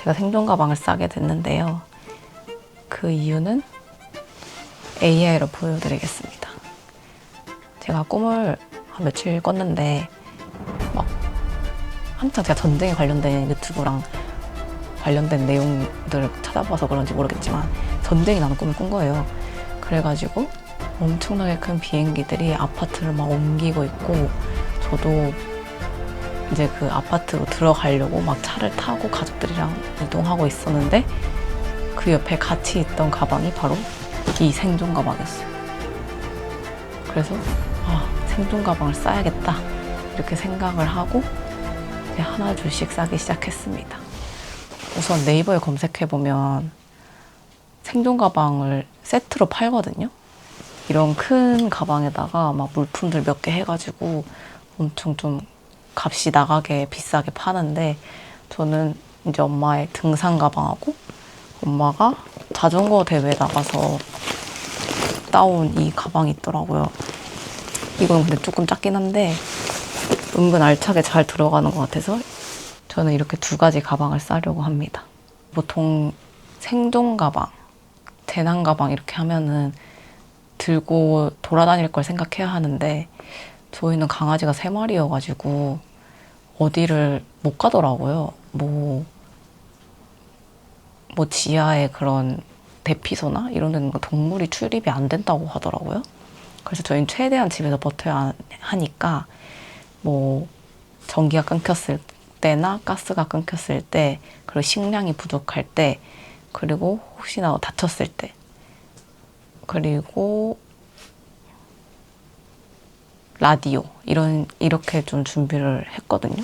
제가 생존 가방을 싸게 됐는데요. 그 이유는 AI로 보여드리겠습니다. 제가 꿈을 한 며칠 꿨는데 막 한창 제가 전쟁에 관련된 유튜브랑 관련된 내용들을 찾아봐서 그런지 모르겠지만 전쟁이 나는 꿈을 꾼 거예요. 그래가지고 엄청나게 큰 비행기들이 아파트를 막 옮기고 있고 저도 이제 그 아파트로 들어가려고 막 차를 타고 가족들이랑 이동하고 있었는데 그 옆에 같이 있던 가방이 바로 이 생존 가방이었어요. 그래서 생존 가방을 싸야겠다 이렇게 생각을 하고 이제 하나 둘씩 싸기 시작했습니다. 우선 네이버에 검색해보면 생존 가방을 세트로 팔거든요. 이런 큰 가방에다가 막 물품들 몇 개 해가지고 엄청 좀 값이 나가게 비싸게 파는데 저는 이제 엄마의 등산 가방하고 엄마가 자전거 대회 나가서 따온 이 가방이 있더라고요. 이건 근데 조금 작긴 한데 은근 알차게 잘 들어가는 것 같아서 저는 이렇게 두 가지 가방을 싸려고 합니다. 보통 생존 가방, 재난 가방 이렇게 하면은 들고 돌아다닐 걸 생각해야 하는데 저희는 강아지가 3마리여가지고 어디를 못 가더라고요. 뭐 지하에 그런 대피소나 이런 데는 동물이 출입이 안 된다고 하더라고요. 그래서 저희는 최대한 집에서 버텨야 하니까 뭐 전기가 끊겼을 때나 가스가 끊겼을 때 그리고 식량이 부족할 때 그리고 혹시나 다쳤을 때 그리고 라디오 이렇게 좀 준비를 했거든요.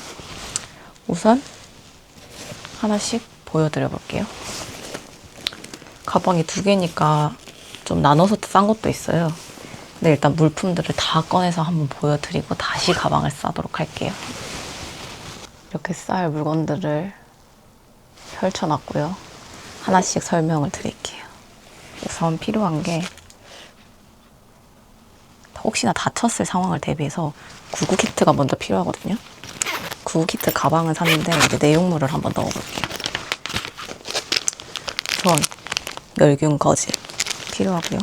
우선 하나씩 보여드려 볼게요. 가방이 2개니까 좀 나눠서 싼 것도 있어요. 근데 일단 물품들을 다 꺼내서 한번 보여드리고 다시 가방을 싸도록 할게요. 이렇게 쌀 물건들을 펼쳐놨고요. 하나씩 설명을 드릴게요. 우선 필요한 게 혹시나 다쳤을 상황을 대비해서 구급키트가 먼저 필요하거든요. 구급키트 가방을 샀는데 이제 내용물을 한번 넣어볼게요. 우선 멸균 거즈 필요하고요.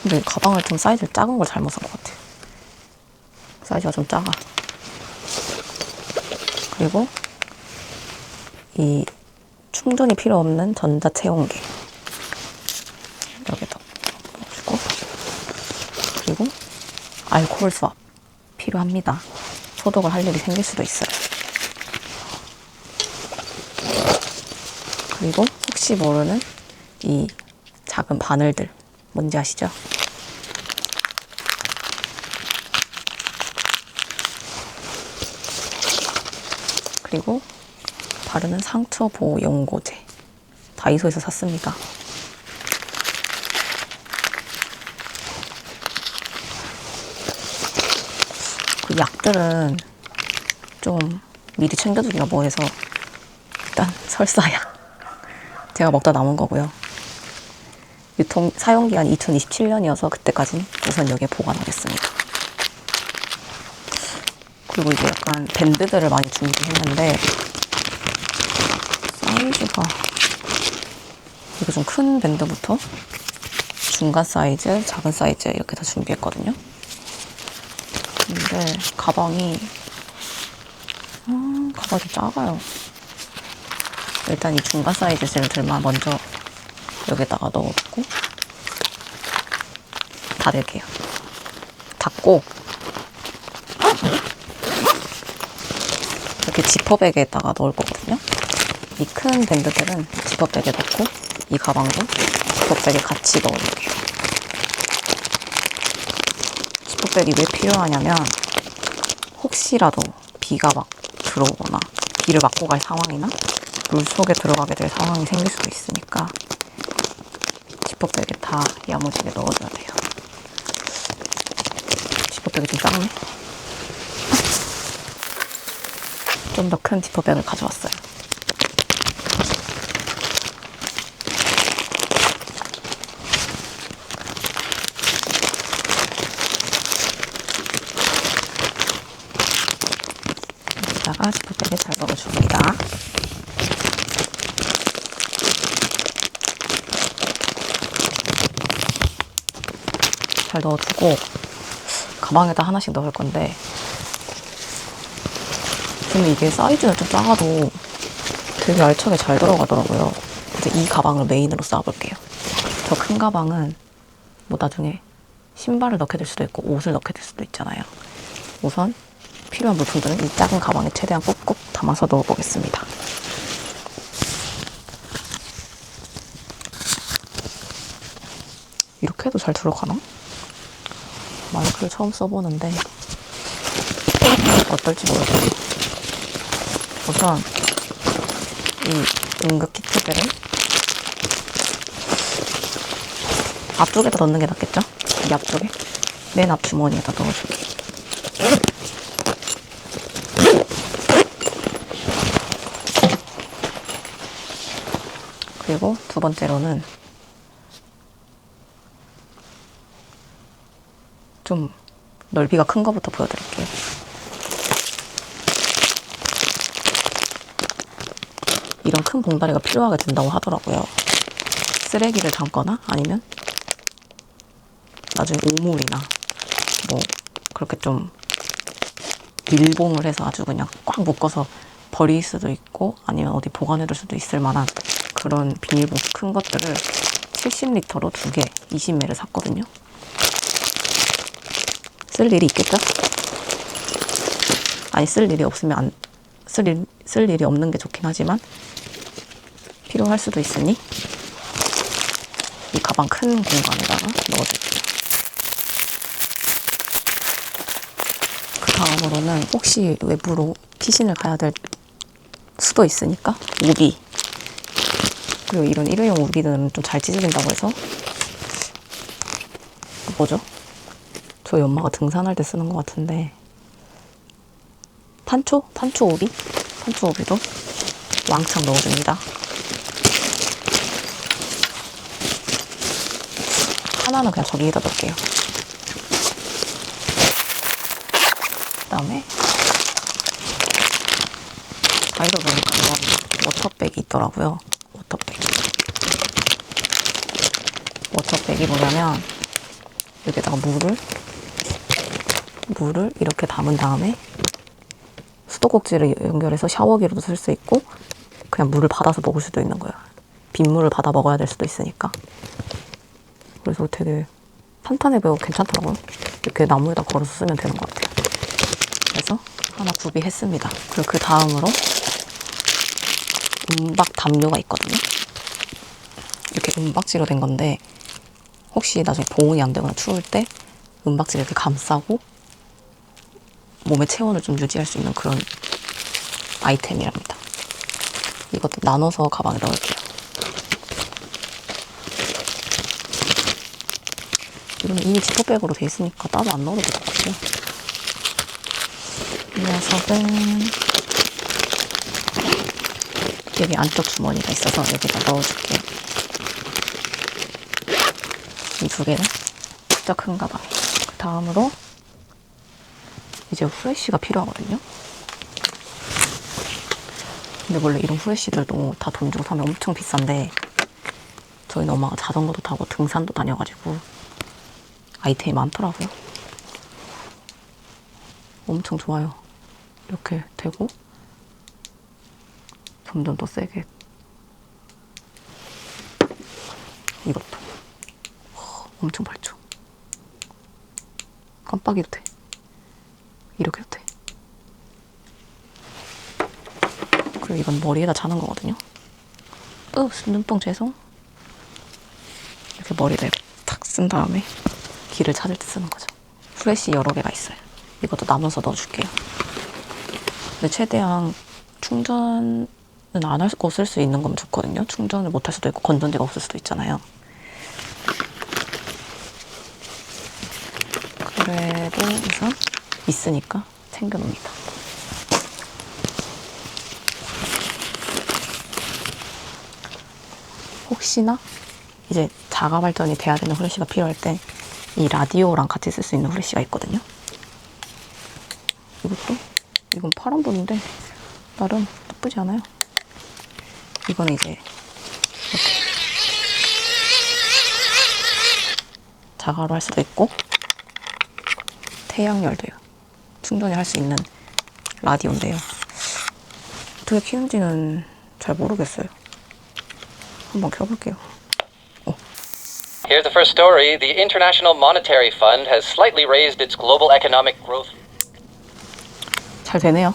근데 가방을 좀 사이즈를 작은 걸 잘못 산 것 같아요. 사이즈가 좀 작아. 그리고 이 충전이 필요 없는 전자체온계 여기다 넣어주고 그리고 알코올 수압 필요합니다. 소독을 할 일이 생길 수도 있어요. 그리고 혹시 모르는 이 작은 바늘들 뭔지 아시죠? 그리고 바르는 상처 보호 연고제 다이소에서 샀습니다. 그 약들은 좀 미리 챙겨두기가 뭐해서 일단 설사약 제가 먹다 남은 거고요. 사용기한이 2027년이어서 그때까지 우선 여기에 보관하겠습니다. 그리고 이제 약간 밴드들을 많이 준비했는데 사이즈가 이거 좀 큰 밴드부터 중간 사이즈, 작은 사이즈 이렇게 다 준비했거든요. 근데 가방이 작아요. 일단 이 중간 사이즈 젤들만 먼저 여기다가 넣어놓고 닫을게요. 닫고 이렇게 지퍼백에다가 넣을 거거든요. 이 큰 밴드들은 지퍼백에 넣고 이 가방도 지퍼백에 같이 넣어놓을게요. 지퍼백이 왜 필요하냐면 혹시라도 비가 막 들어오거나 비를 맞고 갈 상황이나 물속에 들어가게 될 상황이 생길 수도 있으니까 지퍼백에 다 야무지게 넣어줘야 돼요. 지퍼백이 좀 작네. 좀 더 큰 지퍼백을 가져왔어요. 여기다가 지퍼백에 잘 넣어줍니다. 잘 넣어두고 가방에다 하나씩 넣을 건데 저는 이게 사이즈는 좀 작아도 되게 알차게 잘 들어가더라고요. 그래서 이 가방을 메인으로 쌓아볼게요. 저 큰 가방은 뭐 나중에 신발을 넣게 될 수도 있고 옷을 넣게 될 수도 있잖아요. 우선 필요한 물품들은 이 작은 가방에 최대한 꾹꾹 담아서 넣어보겠습니다. 이렇게 해도 잘 들어가나? 마이크를 처음 써보는데 어떨지 모르겠어요. 우선 이 응급 키트들을 앞쪽에다 넣는 게 낫겠죠? 이 앞쪽에? 맨 앞 주머니에다 넣어줄게요. 그리고 두 번째로는 좀 넓이가 큰 거부터 보여드릴게요. 이런 큰 봉다리가 필요하게 된다고 하더라고요. 쓰레기를 담거나 아니면 나중에 오물이나 뭐 그렇게 좀 밀봉을 해서 아주 그냥 꽉 묶어서 버릴 수도 있고 아니면 어디 보관해둘 수도 있을 만한 그런 비닐봉투 큰 것들을 70리터로 2개 20ml 샀거든요. 쓸 일이 있겠죠? 아니 쓸 일이 없으면 쓸 일이 없는 게 좋긴 하지만 필요할 수도 있으니 이 가방 큰 공간에다가 넣어줄게요. 그 다음으로는 혹시 외부로 피신을 가야 될 수도 있으니까 우비, 그리고 이런 일회용 우비들은 좀 잘 찢어진다고 해서 뭐죠? 저희 엄마가 등산할 때 쓰는 것 같은데 탄초 우비? 탄초 우비도 왕창 넣어줍니다. 하나는 그냥 저기에다 넣을게요. 그 다음에 가이드 보니까 이런 워터백이 있더라고요. 워터백이 뭐냐면 여기다가 물을 이렇게 담은 다음에 수도꼭지를 연결해서 샤워기로도 쓸 수 있고 그냥 물을 받아서 먹을 수도 있는 거예요. 빗물을 받아 먹어야 될 수도 있으니까. 그래서 되게 탄탄해 보이고 괜찮더라고요. 이렇게 나무에다 걸어서 쓰면 되는 것 같아요. 그래서 하나 구비했습니다. 그리고 그 다음으로 은박 담요가 있거든요. 이렇게 은박지로 된 건데 혹시 나중에 보온이 안 되거나 추울 때 은박지를 이렇게 감싸고 몸의 체온을 좀 유지할 수 있는 그런 아이템이랍니다. 이것도 나눠서 가방에 넣을게요. 이거는 이미 지퍼백으로 돼 있으니까 따로 안 넣어도 될 것 같아요. 이 녀석은 여기 안쪽 주머니가 있어서 여기다 넣어줄게요. 이 두 개는 진짜 큰 가방. 그 다음으로 이제 후레쉬가 필요하거든요. 근데 원래 이런 후레쉬들도 다 돈 주고 사면 엄청 비싼데 저희는 엄마가 자전거도 타고 등산도 다녀가지고 아이템이 많더라고요. 엄청 좋아요. 이렇게 되고 점점 더 세게 이것도 엄청 밝죠. 깜빡이도 돼. 이렇게 해도 돼. 그리고 이건 머리에다 자는 거거든요. 눈뽕 죄송. 이렇게 머리를 탁 쓴 다음에 길을 찾을 때 쓰는 거죠. 후레쉬 여러 개가 있어요. 이것도 나눠서 넣어줄게요. 근데 최대한 충전은 안 하고 쓸 수 있는 거면 좋거든요. 충전을 못 할 수도 있고 건전지가 없을 수도 있잖아요. 그래도 우선 있으니까 챙겨놓습니다. 혹시나 이제 자가 발전이 돼야 되는 후레쉬가 필요할 때 이 라디오랑 같이 쓸 수 있는 후레쉬가 있거든요. 이것도 이건 파란불인데 나름 나쁘지 않아요. 이거는 이제 이렇게 자가로 할 수도 있고 태양열도요. 충전을 할 수 있는 라디오인데요. 어떻게 키는지는 잘 모르겠어요. 한번 켜볼게요. Here's the first story. The International Monetary Fund has slightly raised its global economic growth. 잘 되네요.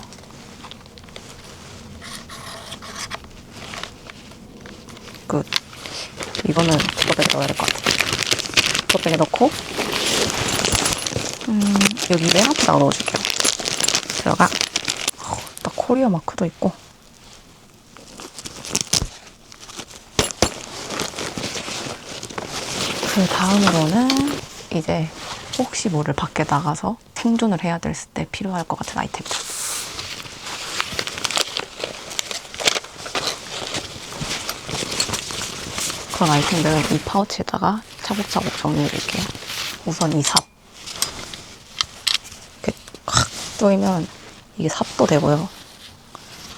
굿. 이거는 직업백에 넣어야 될 것 같아요. 직업백에 넣고 여기 맨 앞에다가 넣어줄게요. 들어가. 딱 코리아 마크도 있고. 그 다음으로는 이제 혹시 모를 밖에 나가서 생존을 해야 될 때 필요할 것 같은 아이템들. 그런 아이템들은 이 파우치에다가 차곡차곡 정리해줄게요. 우선 이 삽. 이렇게 확 조이면 이게 삽도 되고요.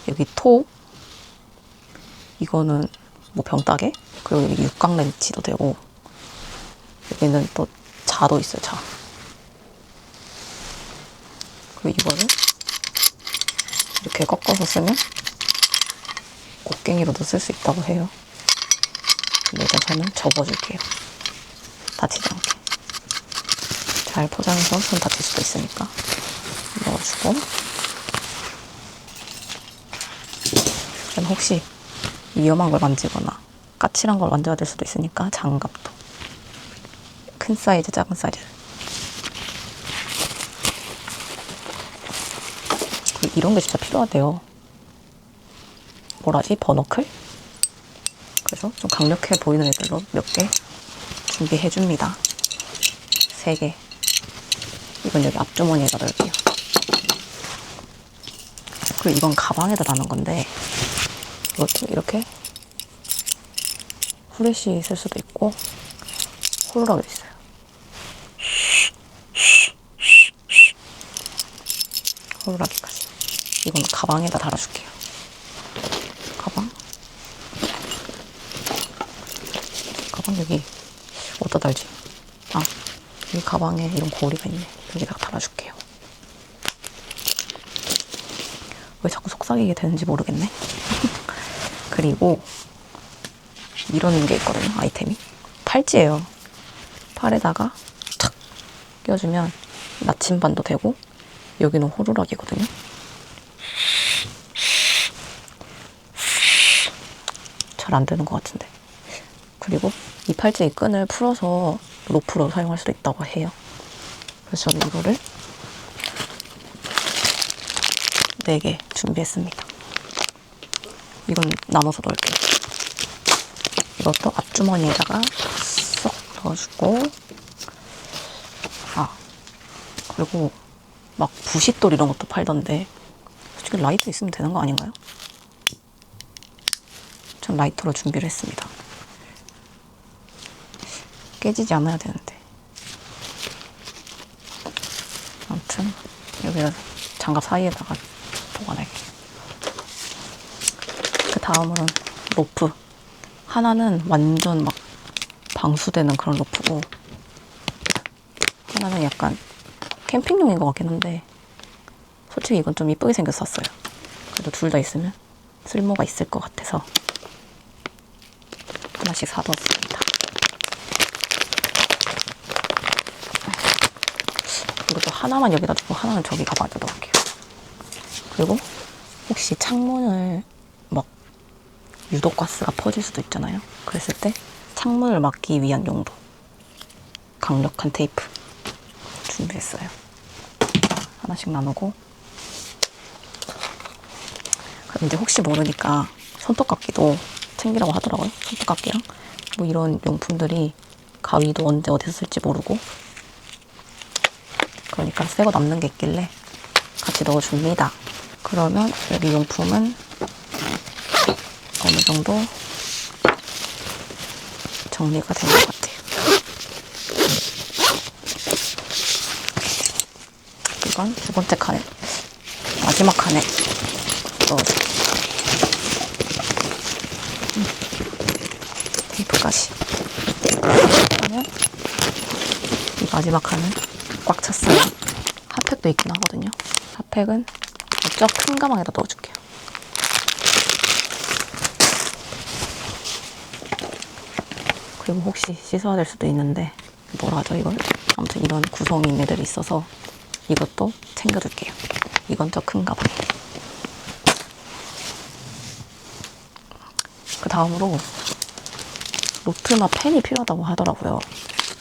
여기 톱. 이거는 뭐 병따개. 그리고 여기 육각 렌치도 되고. 여기는 또 자도 있어요, 자. 그리고 이거를 이렇게 꺾어서 쓰면 곡괭이로도 쓸 수 있다고 해요. 근데 일단 저는 접어줄게요. 다치지 않게. 잘 포장해서 손 다칠 수도 있으니까 넣어주고. 그럼 혹시 위험한 걸 만지거나 까칠한 걸 만져야 될 수도 있으니까 장갑도. 큰 사이즈, 작은 사이즈. 이런 게 진짜 필요하대요. 뭐라지? 버너클? 그래서 좀 강력해 보이는 애들로 몇 개 준비해줍니다. 3개. 이건 여기 앞주머니에다 넣을게요. 그리고 이건 가방에다 넣는 건데 이것도 이렇게 후레쉬 있을 수도 있고 호루라기도 있어요. 호루라기까지. 이거는 가방에다 달아줄게요. 가방 여기 어디다 달지? 아, 이 가방에 이런 고리가 있네. 여기다가 달아줄게요. 왜 자꾸 속삭이게 되는지 모르겠네. 그리고 이런 게 있거든요. 아이템이 팔찌예요. 팔에다가 탁 껴주면 나침반도 되고 여기는 호루라기거든요. 잘 안 되는 것 같은데. 그리고 이 팔찌의 끈을 풀어서 로프로 사용할 수도 있다고 해요. 그래서 저는 이거를 4개 준비했습니다. 이건 나눠서 넣을게요. 이것도 앞주머니에다가 쏙 넣어주고, 아, 그리고 막 부싯돌 이런 것도 팔던데 솔직히 라이터 있으면 되는 거 아닌가요? 전 라이터로 준비를 했습니다. 깨지지 않아야 되는데. 아무튼 여기다 장갑 사이에다가 보관할게요. 그 다음으로는 로프. 하나는 완전 막 방수되는 그런 로프고 하나는 약간 캠핑용인 것 같긴 한데 솔직히 이건 좀 이쁘게 생겨서 샀어요. 그래도 둘 다 있으면 쓸모가 있을 것 같아서 하나씩 사두었습니다. 그리고 또 하나만 여기다 두고 하나는 저기 가방에다 넣을게요. 그리고 혹시 창문을 막 유독 가스가 퍼질 수도 있잖아요. 그랬을 때 창문을 막기 위한 용도 강력한 테이프 준비했어요. 하나씩 나누고. 그럼 이제 혹시 모르니까 손톱깎이도 챙기라고 하더라고요. 손톱깎이랑 뭐 이런 용품들이 가위도 언제 어디서 쓸지 모르고 그러니까 새거 남는 게 있길래 같이 넣어줍니다. 그러면 여기 용품은 어느 정도 정리가 된 것 같아요. 이건 두 번째 칸에 마지막 칸에 넣어줄게요. 테이프까지. 그러면 이 마지막 칸은 꽉 찼어요. 핫팩도 있긴 하거든요. 핫팩은 이쪽 큰 가방에다 넣어줄게요. 그리고 혹시 씻어야 될 수도 있는데 뭐라 하죠 이걸? 아무튼 이런 구성이 있는 애들이 있어서 이것도 챙겨둘게요. 이건 저 큰 가방에. 그 다음으로 노트나 펜이 필요하다고 하더라고요.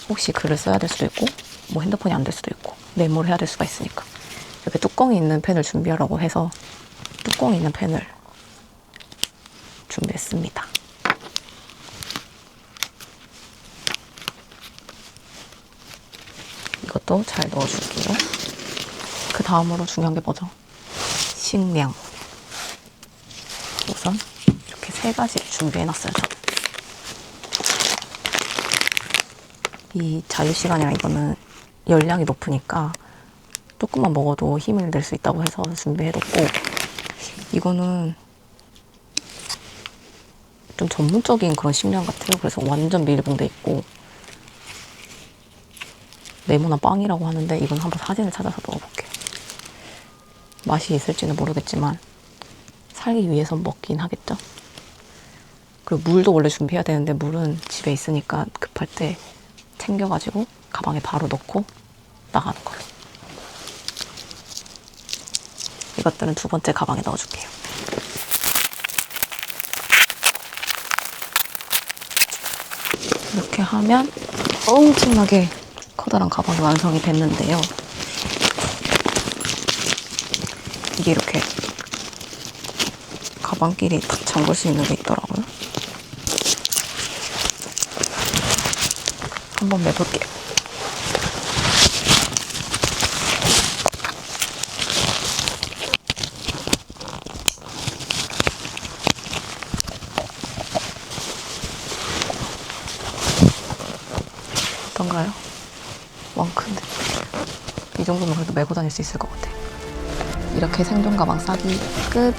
혹시 글을 써야 될 수도 있고 뭐 핸드폰이 안 될 수도 있고 메모를 해야 될 수가 있으니까 이렇게 뚜껑이 있는 펜을 준비하라고 해서 뚜껑이 있는 펜을 준비했습니다. 이것도 잘 넣어줄게요. 그 다음으로 중요한 게 뭐죠? 식량. 우선 이렇게 3가지를 준비해놨어요. 저는. 이 자유시간이랑 이거는 열량이 높으니까 조금만 먹어도 힘을 낼 수 있다고 해서 준비해뒀고, 이거는 좀 전문적인 그런 식량 같아요. 그래서 완전 밀봉돼 있고 네모난 빵이라고 하는데 이건 한번 사진을 찾아서 넣어볼게요. 맛이 있을지는 모르겠지만 살기 위해선 먹긴 하겠죠. 그리고 물도 원래 준비해야 되는데 물은 집에 있으니까 급할 때 챙겨가지고 가방에 바로 넣고 나가는 걸로. 이것들은 2번째 가방에 넣어줄게요. 이렇게 하면 엄청나게 커다란 가방이 완성이 됐는데요. 이게 이렇게 가방끼리 딱 잠글 수 있는 게 있더라고요. 한번 매볼게요. 어떤가요? 왕큰데 이 정도면 그래도 메고 다닐 수 있을 것 같아요. 이렇게 생존 가방 싸기 끝.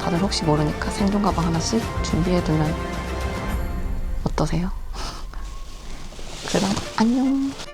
다들 혹시 모르니까 생존 가방 하나씩 준비해두면 어떠세요? 그럼 안녕.